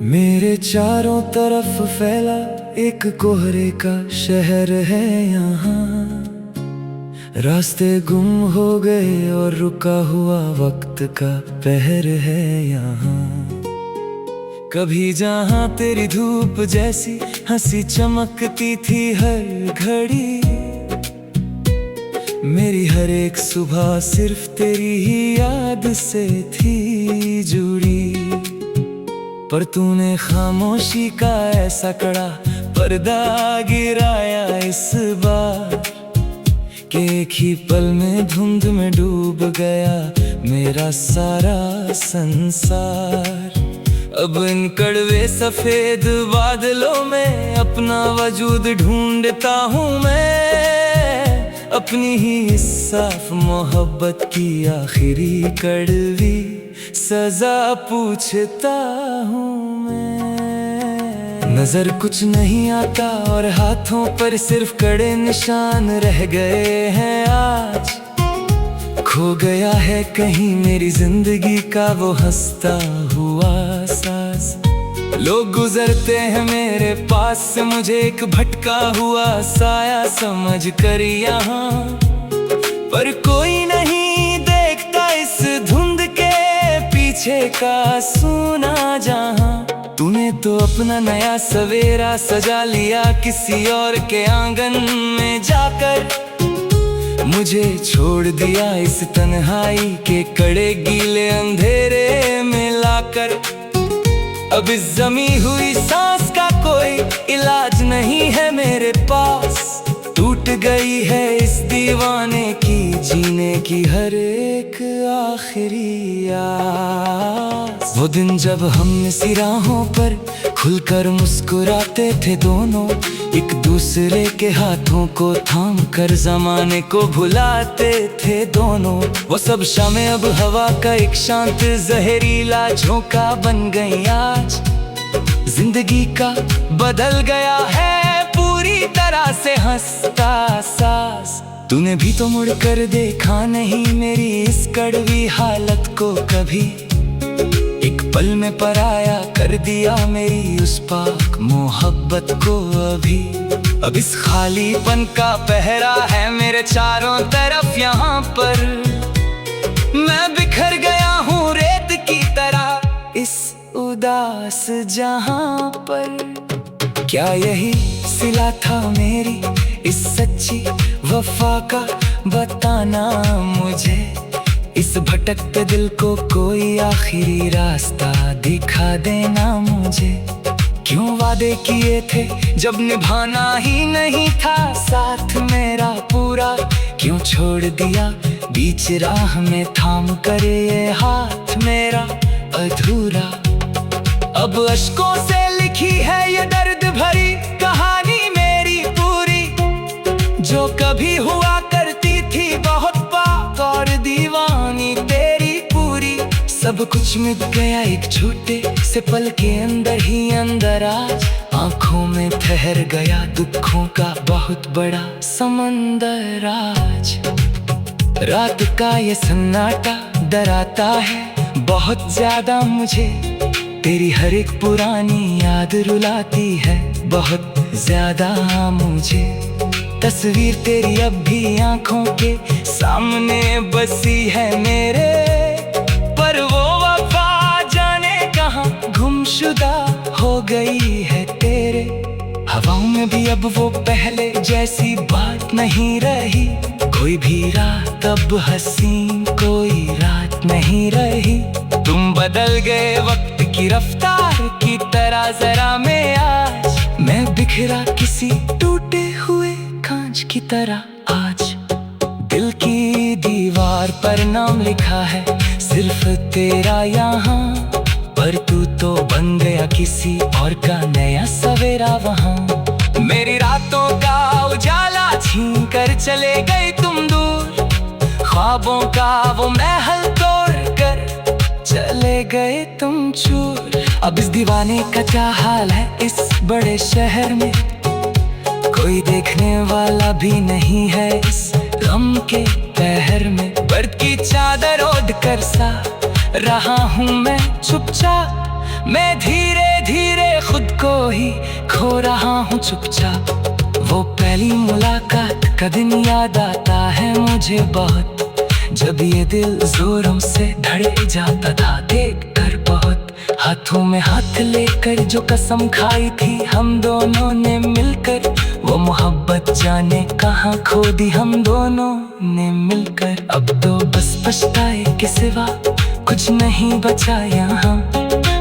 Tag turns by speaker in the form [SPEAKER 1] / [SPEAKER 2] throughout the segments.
[SPEAKER 1] मेरे चारों तरफ फैला एक कोहरे का शहर है यहाँ। रास्ते गुम हो गए और रुका हुआ वक्त का पहर है यहाँ। कभी जहाँ तेरी धूप जैसी हंसी चमकती थी हर घड़ी, मेरी हर एक सुबह सिर्फ तेरी ही याद से थी जुड़ी। पर तूने खामोशी का ऐसा कड़ा पर्दा गिराया इस बार कि एक ही पल में धुंध में डूब गया मेरा सारा संसार। अब इन कड़वे सफेद बादलों में अपना वजूद ढूंढता हूँ मैं, अपनी ही इस साफ मोहब्बत की आखिरी कड़वी सजा पूछता हूँ मैं। नजर कुछ नहीं आता और हाथों पर सिर्फ कड़े निशान रह गए हैं आज। खो गया है कहीं मेरी जिंदगी का वो हंसता हुआ सांस। लोग गुजरते हैं मेरे पास से, मुझे एक भटका हुआ साया समझ कर यहाँ, पर कोई नहीं देखता इस धुंध के पीछे का सूना जहां। तूने तो अपना नया सवेरा सजा लिया किसी और के आंगन में जाकर, मुझे छोड़ दिया इस तन्हाई के कड़े गीले अंधेरे में लाकर। अब इस जमी हुई सांस का कोई इलाज नहीं है मेरे पास, टूट गई है इस दीवाने की जीने की हर एक आखिरी आस। वो दिन जब हम इसी राहों पर खुलकर मुस्कुराते थे दोनों, एक दूसरे के हाथों को थाम कर जमाने को भुलाते थे दोनों। वो सब शामें अब हवा का एक शांत जहरीला झोंका बन गई आज। जिंदगी का बदल गया है पूरी तरह से हंसता सास। तूने भी तो मुड़ कर देखा नहीं मेरी इस कड़वी हालत को कभी, एक पल में पराया कर दिया मेरी उस पाक मोहब्बत को अभी। अब इस खालीपन का पहरा है मेरे चारों तरफ यहाँ पर, मैं बिखर गया हूँ रेत की तरह इस उदास जहां पर। क्या यही सिला था मेरी इस सच्ची वफा का बताना मुझे, इस भटकते दिल को कोई आखिरी रास्ता दिखा देना मुझे। क्यों वादे किए थे जब निभाना ही नहीं था साथ मेरा पूरा, क्यों छोड़ दिया बीच राह में थाम कर ये हाथ मेरा अधूरा। अब अश्कों से लिखी है ये दर्द भरी कहानी मेरी पूरी, जो कभी हुआ करती थी बहुत पाक और दीवानी तेरी पूरी। सब कुछ मिट गया एक छोटे से पल के अंदर ही अंदर आज, आंखों में ठहर गया दुखों का बहुत बड़ा समंदर आज। रात का ये सन्नाटा डराता है बहुत ज्यादा मुझे, तेरी हर एक पुरानी याद रुलाती है बहुत ज्यादा मुझे। तस्वीर तेरी अब भी आंखों के सामने बसी है मेरे, पर वो वफा जाने कहाँ गुमशुदा हो गई है तेरे। हवाओं में भी अब वो पहले जैसी बात नहीं रही, कोई भी रात अब हसीन कोई रात नहीं रही। तुम बदल गए वक्त की रफ्तार की तरह जरा मैं आज, मैं बिखरा किसी टूटे हुए कांच की तरह आज। दिल की दीवार पर नाम लिखा है सिर्फ तेरा यहाँ, पर तू तो बन गया किसी और का नया सवेरा वहाँ। मेरी रातों का उजाला छीन कर चले गए तुम दूर, ख्वाबों का वो महल तोड़ कर चले गए तुम चूर। अब इस दीवाने का क्या हाल है इस बड़े शहर में, कोई देखने वाला भी नहीं है इस गम के पहर में। बर्द की चादर ओढ़ कर सा रहा हूँ मैं चुपचाप, मैं धीरे धीरे खुद को ही खो रहा हूँ चुपचाप। वो पहली मुलाकात का दिन याद आता है मुझे बहुत, जब ये दिल जोरों से धड़क जाता था देख कर बहुत। हाथों में हाथ लेकर जो कसम खाई थी हम दोनों ने मिलकर, वो मोहब्बत जाने कहाँ खो दी हम दोनों ने मिलकर। अब तो बस पछताए के सिवा कुछ नहीं बचा यहाँ,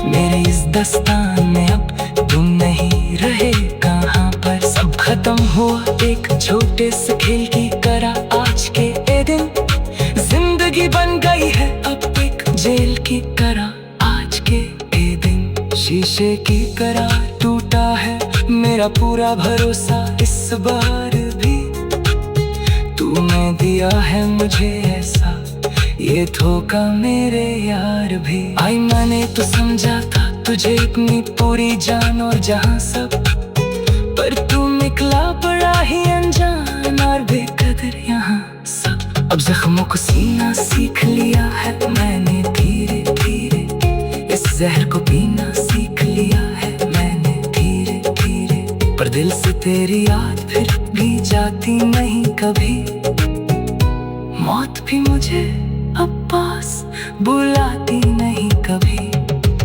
[SPEAKER 1] मेरे इस दस्तान में अब तुम नहीं रहे कहाँ पर। सब खत्म हुआ एक छोटे से खेल की तरह आज के ये दिन, जिंदगी बन गई है अब एक जेल की तरह आज के ये दिन। शीशे की तरह टूटा है मेरा पूरा भरोसा इस बार भी, तूने दिया है मुझे ऐसा ये धोखा मेरे यार भी। आई मैंने तो समझा था तुझे इतनी पूरी जान और जहां सब, पर तू निकला बड़ा ही अनजान और बेकदर यहाँ सब। अब जख्मों को सीना सीख लिया है मैंने धीरे धीरे, इस जहर को पीना सीख लिया है मैंने धीरे धीरे। पर दिल से तेरी याद फिर भी जाती नहीं कभी, मौत भी मुझे अब पास बुलाती नहीं कभी।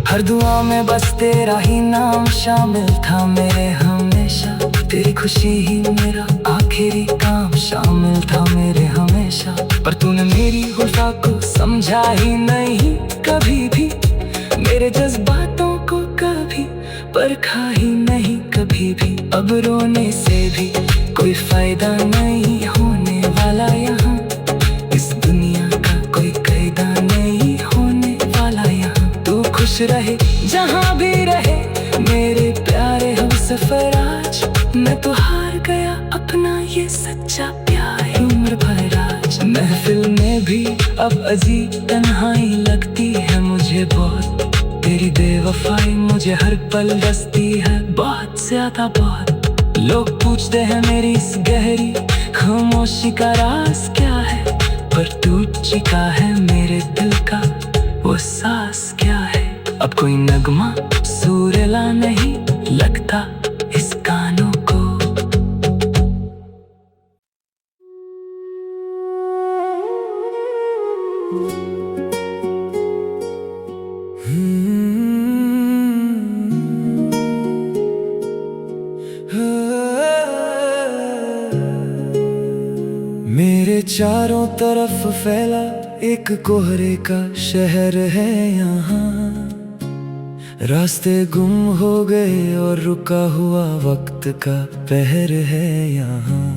[SPEAKER 1] हर दुआ में बस तेरा ही नाम शामिल था मेरे हमेशा, तेरी खुशी ही मेरा आखिरी काम शामिल था मेरे हमेशा। पर तूने मेरी उल्फा को समझा ही नहीं कभी भी, मेरे जज्बातों को कभी परखा ही नहीं कभी भी। अब रोने से भी कोई फायदा नहीं होने वाला यहाँ, इस दुनिया का कोई कायदा नहीं होने वाला यहाँ। तू खुश रहे जहाँ भी रहे मेरे प्यारे हमसफर, आज मैं तो हार गया अपना ये सच्चा प्यार उम्र भर आज। महफिल में भी अब अजीब तन्हाई लगती है मुझे बहुत, तेरी बेवफाई मुझे हर पल डसती है बहुत ज्यादा बहुत। लोग पूछते हैं मेरी इस गहरी खामोशी का राज क्या है, पर टूट चुका है मेरे दिल का वो सांस क्या है। अब कोई नगमा सुरीला नहीं लगता इस गानों को। मेरे चारों तरफ फैला एक कोहरे का शहर है यहाँ, रास्ते गुम हो गए और रुका हुआ वक्त का पहर है यहाँ।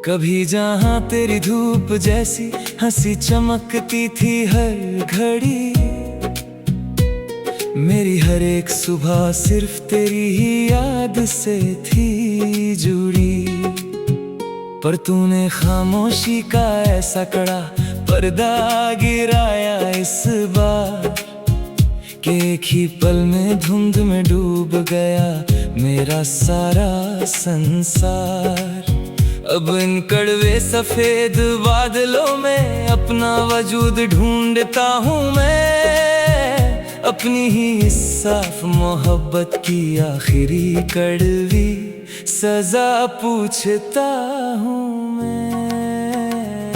[SPEAKER 1] कभी जहाँ तेरी धूप जैसी हंसी चमकती थी हर घड़ी, मेरी हर एक सुबह सिर्फ तेरी ही याद से थी जुड़ी। पर तूने खामोशी का ऐसा कड़ा पर्दा गिराया इस बार, कि एक ही पल में धुंध में डूब गया मेरा सारा संसार। अब इन कड़वे सफेद बादलों में अपना वजूद ढूंढता हूँ मैं, अपनी ही इस साफ मोहब्बत की आखिरी कड़वी सजा पूछता हूँ मैं।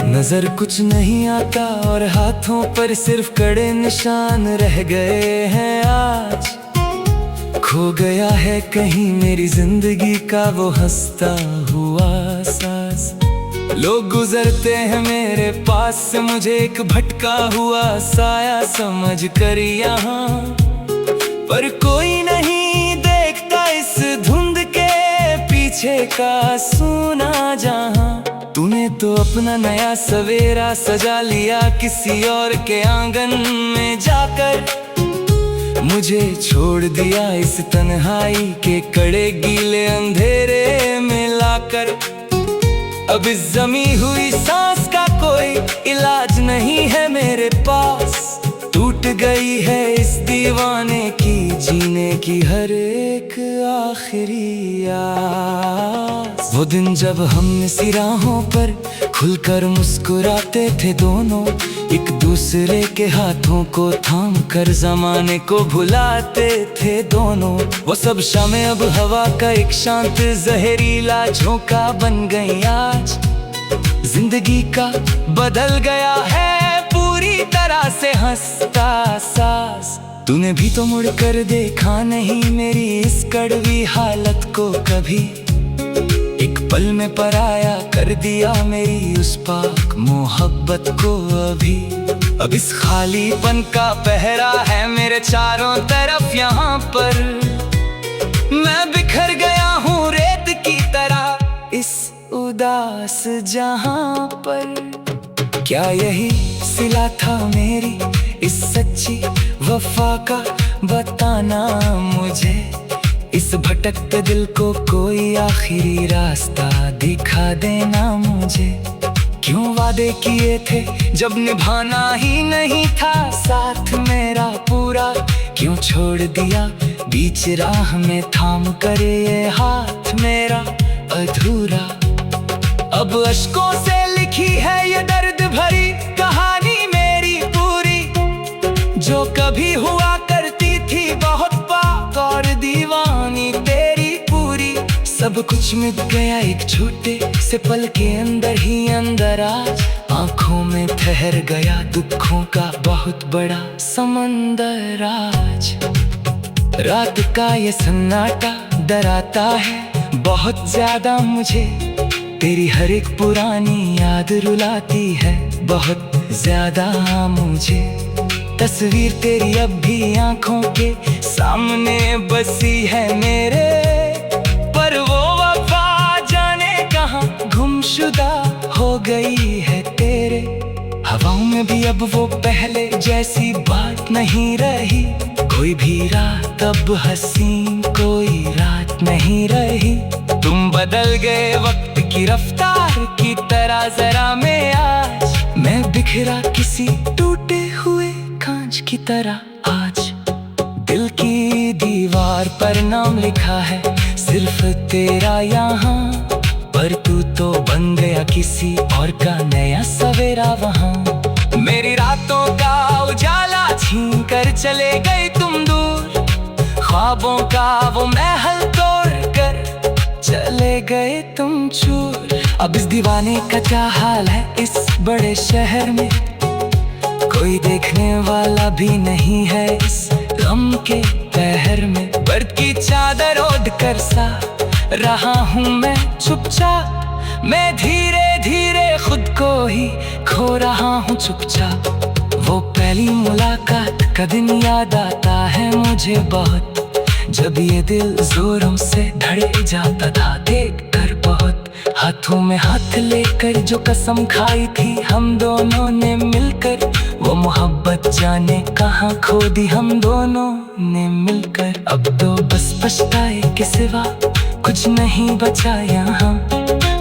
[SPEAKER 1] नजर कुछ नहीं आता और हाथों पर सिर्फ कड़े निशान रह गए हैं आज। खो गया है कहीं मेरी जिंदगी का वो हंसता हुआ सांस। लोग गुजरते हैं मेरे पास से मुझे एक भटका हुआ साया समझ कर यहाँ, पर कोई नहीं देखता इस धुंध के पीछे का सूना जहाँ। तूने तो अपना नया सवेरा सजा लिया किसी और के आंगन में जाकर, मुझे छोड़ दिया इस तन्हाई के कड़े गीले अंधेरे में लाकर। अब इस जमी हुई सांस का कोई इलाज नहीं है मेरे पास, टूट गई है इस दीवाने की जीने की हर एक आखिरी आस। वो दिन जब हम इसी राहों पर खुलकर मुस्कुराते थे दोनों, एक दूसरे के हाथों को थाम कर जमाने को भुलाते थे दोनों। वो सब शामें अब हवा का एक शांत जहरीला झोंका बन गई आज। जिंदगी का बदल गया है पूरी तरह से हंसता सास। तूने भी तो मुड़ कर देखा नहीं मेरी इस कड़वी हालत को कभी। एक पल में पराया कर दिया मेरी उस पाक मोहब्बत को अभी। अब इस खालीपन का पहरा है मेरे चारों तरफ यहाँ पर। मैं बिखर गया हूँ रेत की तरह इस उदास जहाँ पर। क्या यही सिला था मेरी इस सच्ची वफा का, बताना मुझे। इस भटकते दिल को कोई आखिरी रास्ता दिखा देना मुझे। क्यों वादे किए थे जब निभाना ही नहीं था साथ मेरा पूरा। क्यों छोड़ दिया बीच राह में थाम कर ये हाथ मेरा अधूरा। अब अश्कों से लिखी है ये दर्द भरी कहानी मेरी पूरी, जो कभी हुआ करती थी बहुत पाक और दीवानी तेरी पूरी। सब कुछ मिट गया एक छोटे से पल के अंदर ही अंदर आज। आंखों में ठहर गया दुखों का बहुत बड़ा समंदर आज। रात का ये सन्नाटा डराता है बहुत ज्यादा मुझे। तेरी हर एक पुरानी याद रुलाती है बहुत ज्यादा मुझे। तस्वीर तेरी अब भी आंखों के सामने बसी है मेरे, पर वो वफा जाने कहाँ गुमशुदा हो गई है तेरे। हवाओं में भी अब वो पहले जैसी बात नहीं रही। कोई भी रात अब हसीन कोई रात नहीं रही। तुम बदल गए वक्त की रफ्तार की तरह जरा मैं आज। मैं बिखरा किसी टूटे हुए कांच की तरह आज। दिल की दीवार पर नाम लिखा है सिर्फ तेरा यहाँ, पर तू तो बन गया किसी और का नया सवेरा वहाँ। मेरी रातों का उजाला छीन कर चले गए तुम दूर। ख्वाबों का वो महल तोड़ कर चले गए तुम चूर। अब इस दीवाने का क्या हाल है इस बड़े शहर में, कोई देखने वाला भी नहीं है इस गम के पहर में। बर्द की चादर ओढ़ कर सा रहा हूँ मैं चुपचाप। मैं धीरे धीरे खुद को ही खो रहा हूँ चुपचाप। वो पहली मुलाकात का दिन याद आता है मुझे बहुत, जब ये दिल जोरों से धड़क जाता था देख कर बहुत। हाथों में हाथ लेकर जो कसम खाई थी हम दोनों ने मिलकर, वो मोहब्बत जाने कहाँ खो दी हम दोनों ने मिलकर। अब तो बस पछताए के सिवा कुछ नहीं बचा यहाँ।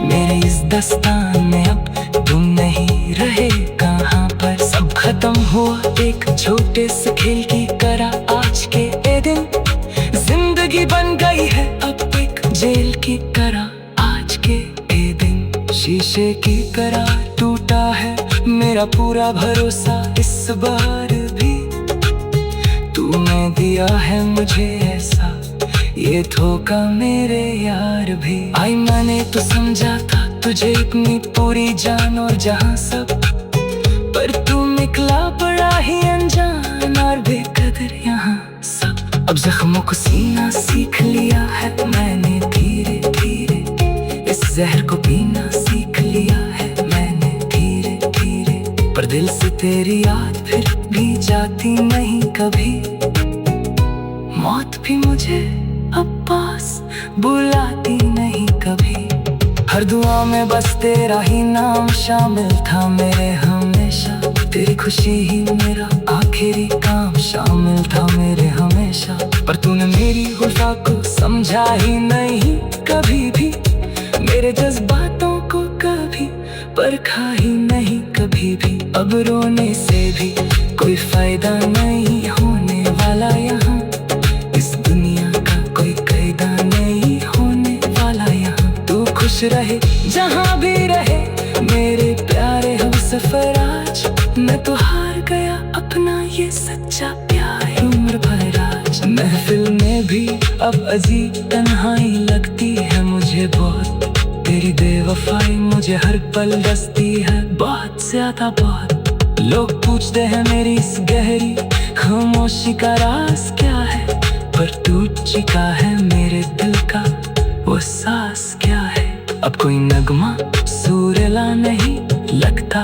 [SPEAKER 1] मेरे इस दस्तान में अब तुम नहीं रहे कहाँ पर। सब खत्म हुआ एक छोटे से खेल की तरह आज के ये दिन। जिंदगी बन गई है अब एक जेल की तरह आज के ये दिन। शीशे की तरह टूटा है मेरा पूरा भरोसा इस बार भी। तूने दिया है मुझे ऐसा ये धोखा मेरे यार भी। आई मैंने तो समझा था तुझे इतनी पूरी जान और जहां सब, पर तू निकला बड़ा ही अनजान और बेकदर यहाँ सब। अब जख्मों को सीना सीख लिया है मैंने धीरे धीरे। इस जहर को पीना सीख लिया है मैंने धीरे धीरे। पर दिल से तेरी याद फिर भी जाती नहीं कभी। मौत भी मुझे अब पास बुलाती नहीं कभी। हर दुआ में बस तेरा ही नाम शामिल था मेरे हमेशा। तेरी खुशी ही मेरा आखिरी काम शामिल था मेरे हमेशा। पर तूने मेरी वफा को समझा ही नहीं कभी भी। मेरे जज्बातों को कभी परखा ही नहीं कभी भी। अब रोने से भी कोई फायदा नहीं होने वाला यहाँ। खुश रहे जहाँ भी रहे मेरे प्यारे हम सफर। आज मैं तो हार गया अपना ये सच्चा प्यार उम्र भर आज। महफिल में भी अब अजीब तन्हाई लगती है मुझे बहुत, तेरी बेवफाई मुझे हर पल डसती है बहुत ज्यादा बहुत। लोग पूछते हैं मेरी इस गहरी खामोशी का राज क्या है, पर टूट चुका है मेरे दिल का वो सांस क्या है। अब कोई नगमा सुरीला नहीं लगता